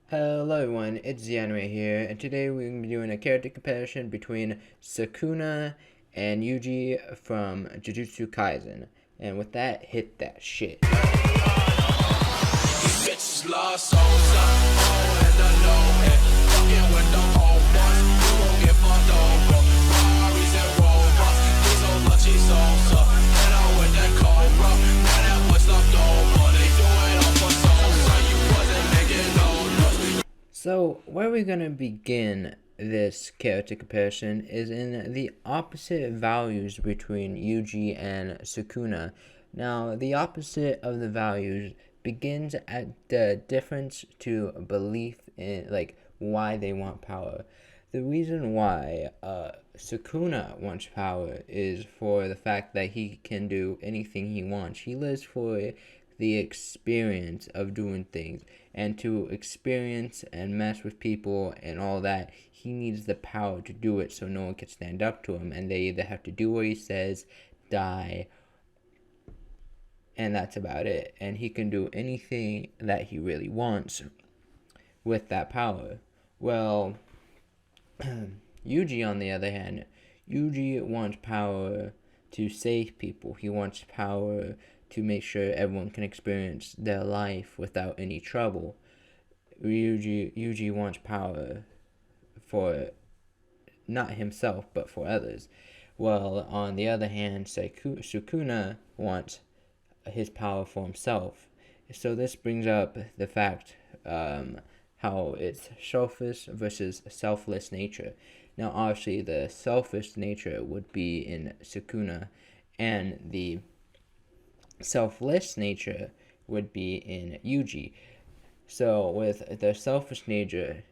Hello everyone, it's Zian here, and today we're going to be doing a character comparison between Sukuna and Yuji from Jujutsu Kaisen. And with that, hit that shit. So, where we're going to begin this character comparison is in the opposite values between Yuji and Sukuna. Now, the opposite of the values begins at the difference to belief in, why they want power. The reason why Sukuna wants power is for the fact that he can do anything he wants. He lives for the experience of doing things, and to experience and mess with people and all that, he needs the power to do it so no one can stand up to him, and they either have to do what he says, die, and that's about it. And he can do anything that he really wants with that power. Well, Yuji, on the other hand, Yuji wants power to save people. He wants power to make sure everyone can experience their life without any trouble. Yuji wants power for not himself, but for others. Well, on the other hand, Sukuna wants his power for himself. So this brings up the fact how it's selfish versus selfless nature. Now, obviously, the selfish nature would be in Sukuna, and the selfless nature would be in Yuji. So with the selfish nature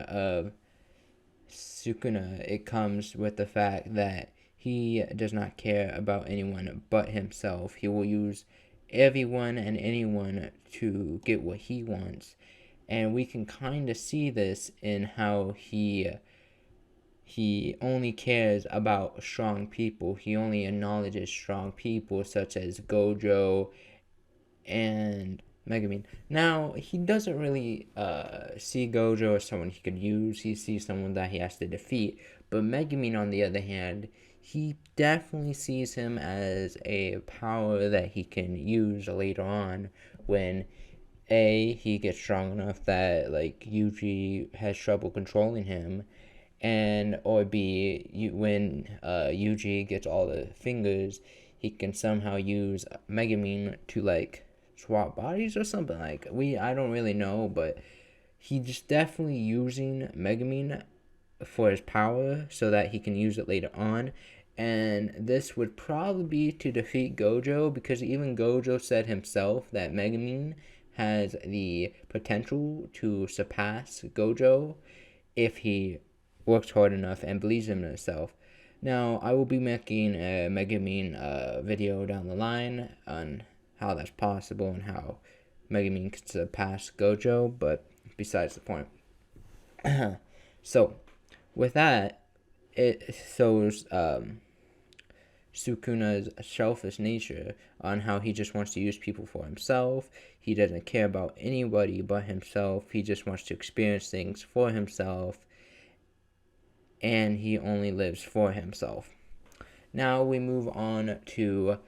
of Sukuna, it comes with the fact that he does not care about anyone but himself. He will use everyone and anyone to get what he wants. And we can kind of see this in how he only cares about strong people. He only acknowledges strong people such as Gojo and Megumin. Now, he doesn't really see Gojo as someone he could use. He sees someone that he has to defeat. But Megumin, on the other hand, he definitely sees him as a power that he can use later on when he gets strong enough that Yuji has trouble controlling him, and or B, when Yuji gets all the fingers, he can somehow use Megumin to swap bodies or something. I don't really know, but he's definitely using Megumin for his power so that he can use it later on. And this would probably be to defeat Gojo, because even Gojo said himself that Megumin has the potential to surpass Gojo if he works hard enough and believes in himself. Now, I will be making a Megumin video down the line on how that's possible and how Megumin can surpass Gojo, but besides the point. So, with that, it shows Sukuna's selfish nature on how he just wants to use people for himself. He doesn't care about anybody but himself. He just wants to experience things for himself, and he only lives for himself. Now we move on to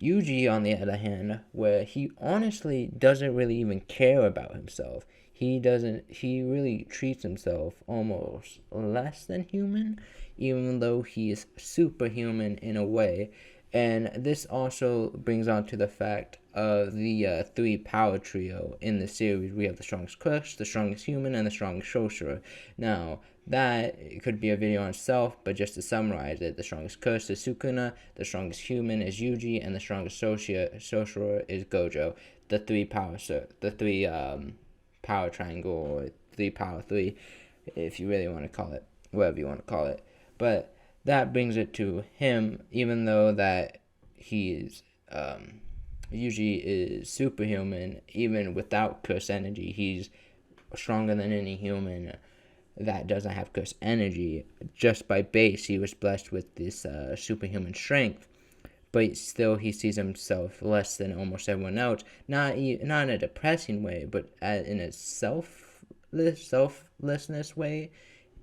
Yuji, on the other hand, where he honestly doesn't really even care about himself. He really treats himself almost less than human, even though he's superhuman in a way. And this also brings on to the fact of the three power trio in the series. We have the strongest Crush, the strongest human, and the strongest sorcerer. Now, that could be a video on itself, but just to summarize it, the strongest Curse is Sukuna, the strongest human is Yuji, and the strongest sorcerer is Gojo. The three power triangle, or power three, if you really want to call it, whatever you want to call it. But that brings it to him, even though that he's Yuji is superhuman, even without curse energy. He's stronger than any human that doesn't have curse energy. Just by base, he was blessed with this superhuman strength. but still he sees himself less than almost everyone else. Not in a depressing way, but in a selflessness way.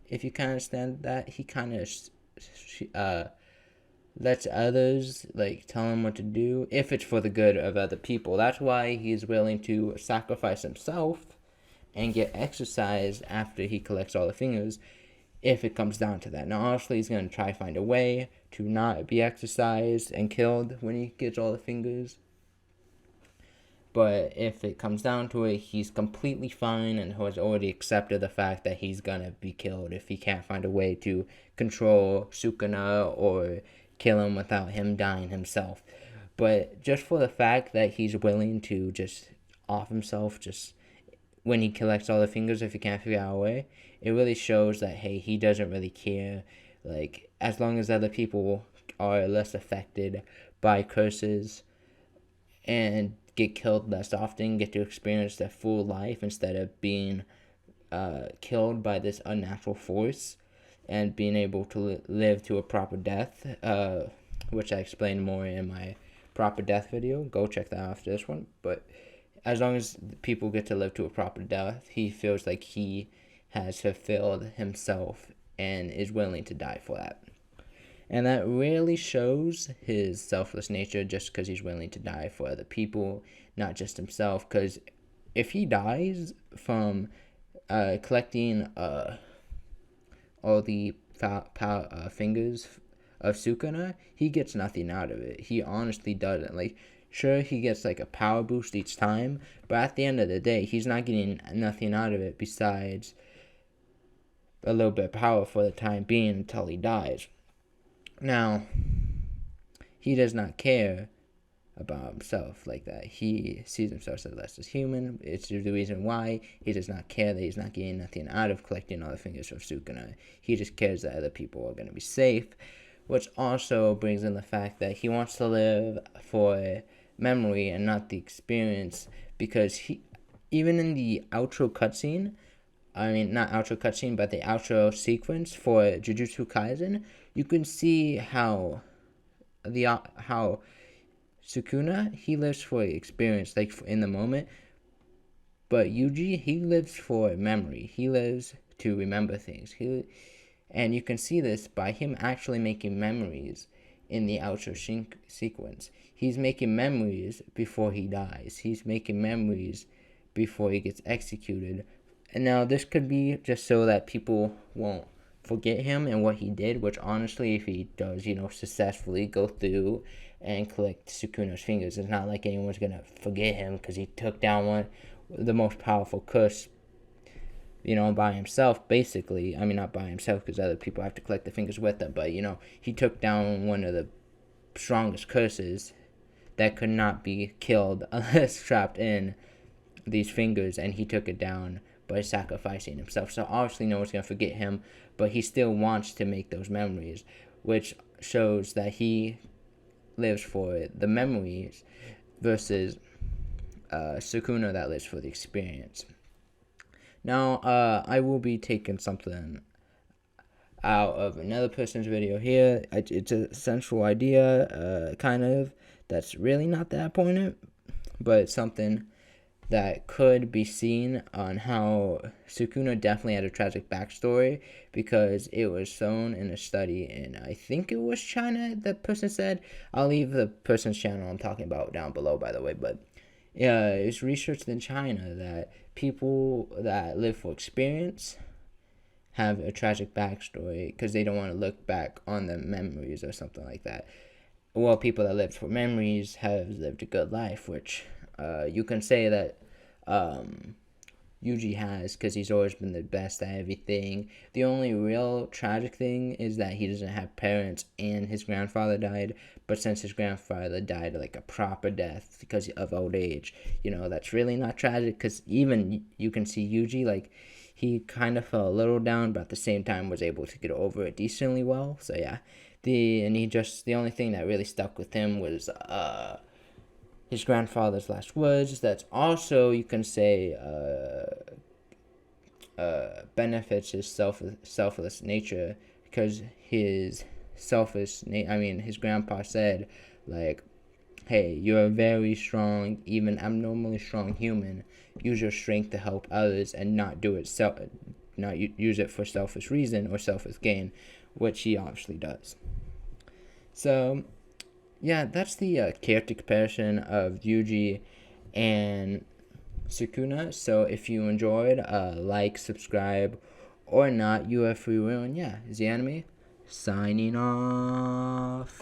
If you kind of understand that, he kind of lets others like tell him what to do if it's for the good of other people. That's why he's willing to sacrifice himself and get exercise after he collects all the fingers, if it comes down to that. Now, obviously, he's going to try to find a way to not be exercised and killed when he gets all the fingers. But if it comes down to it, he's completely fine and has already accepted the fact that he's going to be killed if he can't find a way to control Sukuna or kill him without him dying himself. But just for the fact that he's willing to just off himself, just when he collects all the fingers, if he can't figure out a way, it really shows that, hey, he doesn't really care. Like, as long as other people are less affected by curses and get killed less often, get to experience their full life instead of being killed by this unnatural force, and being able to live to a proper death, which I explained more in my proper death video. Go check that out after this one. But as long as people get to live to a proper death, he feels like he has fulfilled himself and is willing to die for that. And that really shows his selfless nature, just because he's willing to die for other people, not just himself. Because if he dies from collecting all the fingers of Sukuna, he gets nothing out of it. He honestly doesn't. Like, sure, he gets like a power boost each time, but at the end of the day, he's not getting nothing out of it besides a little bit of power for the time being until he dies. Now, he does not care about himself like that. He sees himself as less as human. It's the reason why he does not care that he's not getting nothing out of collecting all the fingers from Sukuna. He just cares that other people are going to be safe, which also brings in the fact that he wants to live for memory and not the experience, because he, even in the outro cutscene, I mean, not outro cutscene, but the outro sequence for Jujutsu Kaisen, you can see how Sukuna, he lives for experience, like in the moment, but Yuji, he lives for memory. He lives to remember things. And you can see this by him actually making memories in the outro sequence. He's making memories before he dies. He's making memories before he gets executed. And now this could be just so that people won't forget him and what he did, which honestly, if he does, successfully go through and collect Sukuna's fingers, it's not like anyone's going to forget him, because he took down the most powerful curse, by himself, basically. I mean, not by himself, because other people have to collect the fingers with him, but, he took down one of the strongest curses that could not be killed unless trapped in these fingers, and he took it down by sacrificing himself. So obviously no one's going to forget him, but he still wants to make those memories, which shows that he lives for the memories versus Sukuna that lives for the experience. Now, I will be taking something out of another person's video here. It's a central idea, kind of, that's really not that important, but it's something that could be seen on how Sukuna definitely had a tragic backstory, because it was shown in a study in, I think it was China, that person said. I'll leave the person's channel I'm talking about down below, by the way, but yeah, it's researched in China that people that live for experience have a tragic backstory because they don't want to look back on the memories or something like that. Well, people that lived for memories have lived a good life, which you can say that Yuji has, because he's always been the best at everything. The only real tragic thing is that he doesn't have parents and his grandfather died, but since his grandfather died like a proper death because of old age, that's really not tragic, because even you can see Yuji, like, he kind of fell a little down, but at the same time was able to get over it decently well. So yeah, the only thing that really stuck with him was his grandfather's last words. That's also, you can say, benefits his selfless nature, because his his grandpa said, like, hey, you're a very strong, even abnormally strong human. Use your strength to help others and not do it not use it for selfish reason or selfish gain, which he obviously does. So, yeah, that's the character comparison of Yuji and Sukuna. So if you enjoyed, like, subscribe, or not, you have free will. And yeah, the anime signing off.